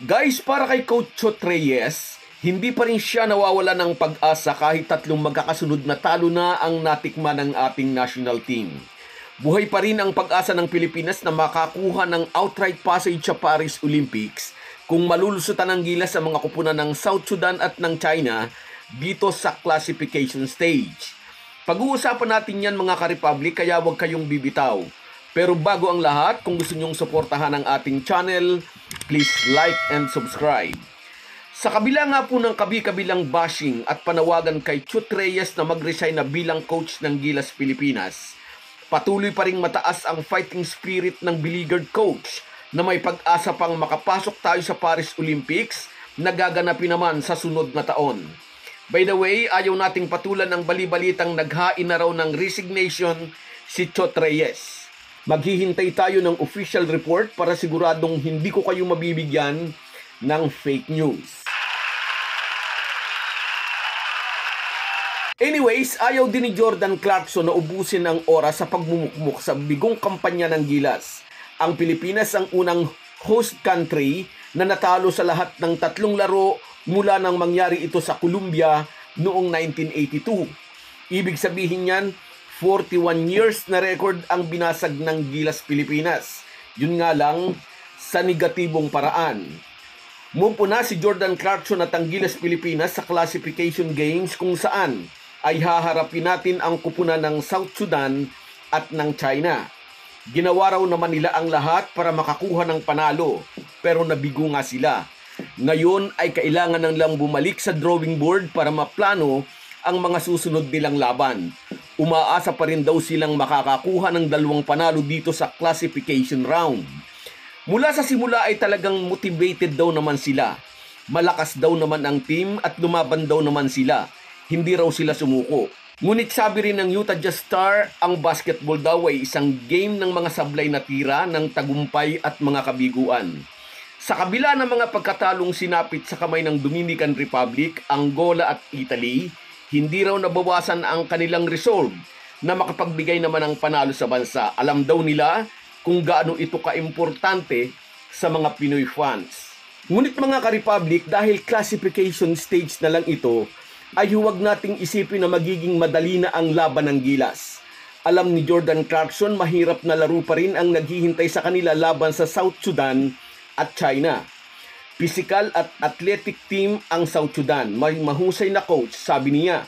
Guys, para kay Coach Chot Reyes, hindi pa rin siya nawawala ng pag-asa kahit tatlong magkakasunod na talo na ang natikman ng ating national team. Buhay pa rin ang pag-asa ng Pilipinas na makakuha ng outright passage sa Paris Olympics kung malulusutan ng gilas sa mga kupunan ng South Sudan at ng China dito sa classification stage. Pag-uusapan natin yan mga ka-Republic, kaya huwag kayong bibitaw. Pero bago ang lahat, kung gusto nyong suportahan ang ating channel, please like and subscribe. Sa kabila nga po ng kabi-kabilang bashing at panawagan kay Chot Reyes na mag-resign na bilang coach ng Gilas Pilipinas, patuloy pa ring mataas ang fighting spirit ng beleaguered coach na may pag-asa pang makapasok tayo sa Paris Olympics na gaganapin naman sa sunod na taon. By the way, ayaw nating patulan ng balibalitang naghain na raw ng resignation si Chot Reyes. Maghihintay tayo ng official report para siguradong hindi ko kayo mabibigyan ng fake news. Anyways, ayaw din ni Jordan Clarkson na ubusin ang oras sa pagmumukmuk sa bigong kampanya ng Gilas. Ang Pilipinas ang unang host country na natalo sa lahat ng tatlong laro mula nang mangyari ito sa Colombia noong 1982. Ibig sabihin niyan, 41 years na record ang binasag ng Gilas Pilipinas. Yun nga lang, sa negatibong paraan. Mupuna si Jordan Clarkson at ang Gilas Pilipinas sa classification games kung saan ay haharapin natin ang kupunan ng South Sudan at ng China. Ginawa raw naman nila ang lahat para makakuha ng panalo, pero nabigo nga sila. Ngayon ay kailangan nang lang bumalik sa drawing board para maplano ang mga susunod nilang laban. Umaasa pa rin daw silang makakakuha ng 2 panalo dito sa classification round. Mula sa simula ay talagang motivated daw naman sila. Malakas daw naman ang team at lumaban daw naman sila. Hindi raw sila sumuko. Ngunit sabi rin ng Utah Jazz star, ang basketball daw ay isang game ng mga sablay na tira ng tagumpay at mga kabiguan. Sa kabila ng mga pagkatalong sinapit sa kamay ng Dominican Republic, Angola at Italy, hindi raw nabawasan ang kanilang resolve na makapagbigay naman ng panalo sa bansa. Alam daw nila kung gaano ito kaimportante sa mga Pinoy fans. Ngunit mga ka-Republic, dahil classification stage na lang ito, ay huwag nating isipin na magiging madali na ang laban ng Gilas. Alam ni Jordan Clarkson, mahirap na laro pa rin ang naghihintay sa kanila laban sa South Sudan at China. Physical at athletic team ang South Sudan. May mahusay na coach, sabi niya.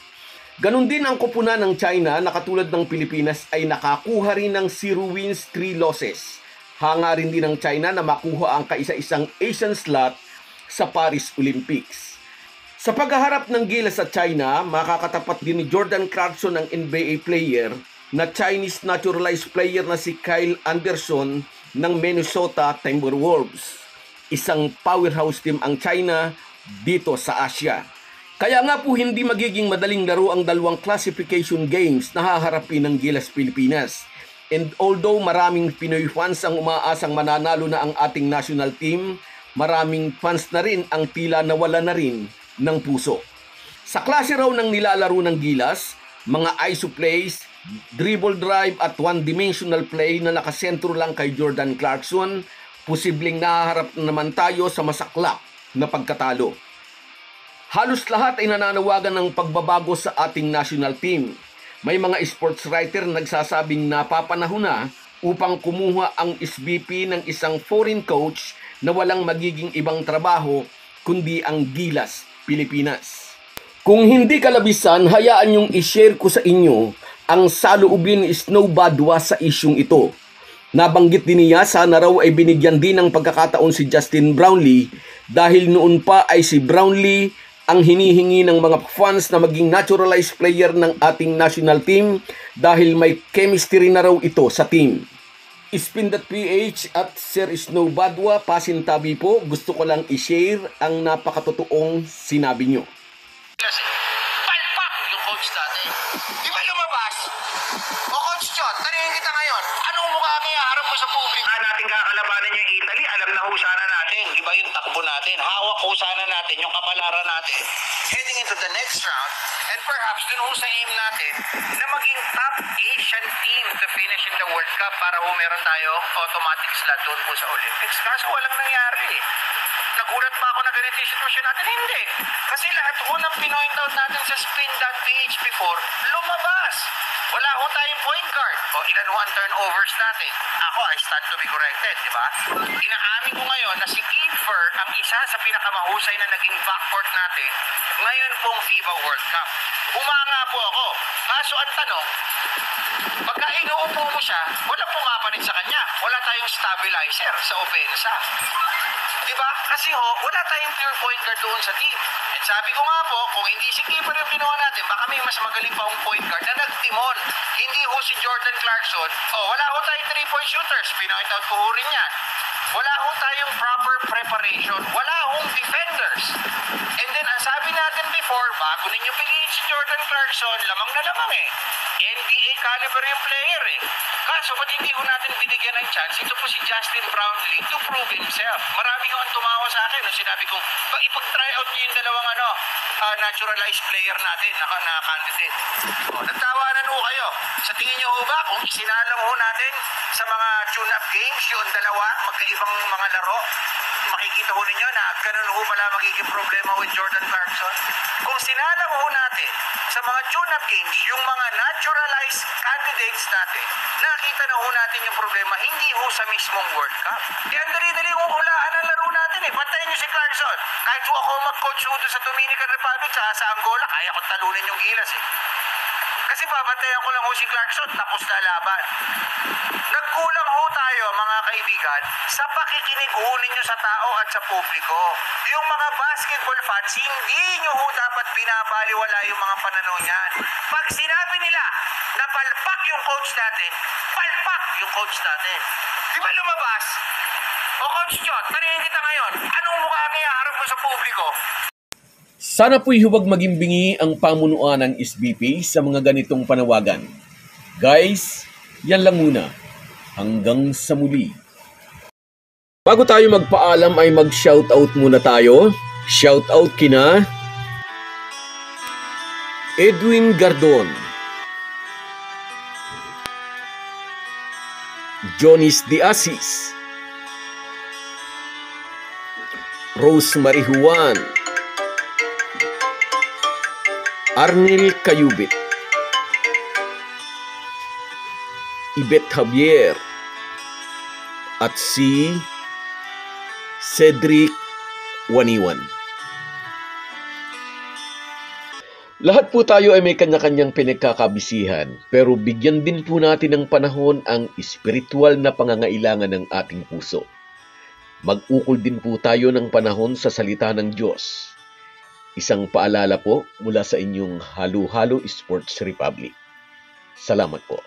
Ganon din ang kupunan ng China na katulad ng Pilipinas ay nakakuha rin ng 0 wins, 3 losses. Hanga rin din ng China na makuha ang kaisa-isang Asian slot sa Paris Olympics. Sa paghaharap ng Gilas sa China, makakatapat din ni Jordan Clarkson ng NBA player na Chinese naturalized player na si Kyle Anderson ng Minnesota Timberwolves. Isang powerhouse team ang China dito sa Asia. Kaya nga po hindi magiging madaling laro ang 2 classification games na haharapin ng Gilas Pilipinas. And although maraming Pinoy fans ang umaasang mananalo na ang ating national team, maraming fans na rin ang tila nawala na rin ng puso. Sa klase raw ng nilalaro ng Gilas, mga ISO plays, dribble drive at one-dimensional play na nakasentro lang kay Jordan Clarkson, posibleng nahaharap naman tayo sa masaklap na pagkatalo. Halos lahat ay nananawagan ng pagbabago sa ating national team. May mga sports writer na nagsasabing napapanahon na upang kumuha ang SVP ng isang foreign coach na walang magiging ibang trabaho kundi ang Gilas Pilipinas. Kung hindi kalabisan, hayaan niyong i-share ko sa inyo ang saloobin ni Snow Badwa sa isyung ito. Nabanggit din niya sana raw ay binigyan din ng pagkakataon si Justin Brownlee dahil noon pa ay si Brownlee ang hinihingi ng mga fans na maging naturalized player ng ating national team dahil may chemistry na raw ito sa team. Spin.ph at Sir Snow Badwa, pasintabi po, gusto ko lang i-share ang napakatotoong sinabi nyo. Kasi, palpak yung coach natin. Di ba lumabas? O Coach Chot, tanungin kita ngayon, anong mukha kaya harap mo sa publiko? Natin kakalabanan yung Italy, alam na ho sana natin. Di ba yung takbo natin? Hawak ho sana natin yung kapalaran natin. Heading into the next round, and perhaps dun ho sa aim natin na maging top Asian team to finish in the World Cup para meron tayo automatic slot doon po sa Olympics. Kaso walang nangyari. Nagulat ba ako na ganito yung sitwasyon natin? Hindi. Kasi lahat ho ng pinoint out natin sa spin.ph before, lumabas. Wala ho tayong point guard. O ilan ho ang turnovers natin. Ako, I stand to be corrected, di ba? Inaamin ko ngayon na si Kiefer ang isa sa pinakamahusay na naging backcourt natin ngayon pong FIBA World Cup. Humanga po ako. Kaso ang tanong, pagka inuupo mo siya, walang pumapalit sa kanya. Wala tayong stabilizer sa opensa. Diba? Kasi ho, wala tayong pure point guard doon sa team. At sabi ko nga po, kung hindi si Kiefer yung ginawa natin, baka may mas magaling pa akong point guard na nagtimon. Hindi ho si Jordan Clarkson. Wala ho tayong 3-point shooters. Pinoint out ko ho rin yan. Wala ho tayong proper preparation. Wala hong defenders. And then, ang sabi natin before, bago ninyo piliin si Jordan Clarkson, lamang na lamang NBA caliber yung player Kaso, ba't hindi ko natin binigyan ng chance? Ito po si Justin Brownlee to prove himself. Marami ko ang tumawa sa akin nung sinabi kong, ipag-try out niyo yung dalawang naturalized player natin na candidate. Nagtawanan ho kayo. Sa tingin niyo ho ba, kung isinalang ho natin sa mga tune-up games, yung dalawa, magkaibang mga laro, makikita ho ninyo na ganun ho pala magiging problema with Jordan Clarkson. Kung sinalang ho natin sa mga tune-up games, yung mga naturalized candidates natin, nakita na ho natin yung problema, hindi ho sa mismong World Cup. Ang dali-dali ho hulaan ang laro natin Pantayin niyo si Clarkson. Kahit ho ako mag-coach ho sa Dominican Republic sa Angola, kaya kong talunin yung Gilas Kasi babantayan ko lang ho si Clarkson, tapos na laban. Nagkulang ho tayo, mga kaibigan, sa pakikinig ho ninyo sa tao at sa publiko. Yung mga basketball fans, hindi nyo ho dapat binabaliwala yung mga pananaw niyan. Pag sinabi nila na palpak yung coach natin, palpak yung coach natin. Di ba lumabas? O Coach Chot, tanungin kita ngayon, anong mukha kaya harap mo sa publiko? Sana po'y huwag maging bingi ang pamunuan ng SBP sa mga ganitong panawagan. Guys, yan lang muna. Hanggang sa muli. Bago tayo magpaalam ay mag-shoutout muna tayo. Shoutout kina Edwin Gardon, Jonis de Asis, Rosemary Juan, Arnel Cayubit, Ibet Javier, at si Cedric Waniwan. Lahat po tayo ay may kanya-kanyang pinagkakabisihan, pero bigyan din po natin ng panahon ang espiritual na pangangailangan ng ating puso. Mag-ukol din po tayo ng panahon sa salita ng Diyos. Isang paalala po mula sa inyong Halo-Halo Sports Republic. Salamat po.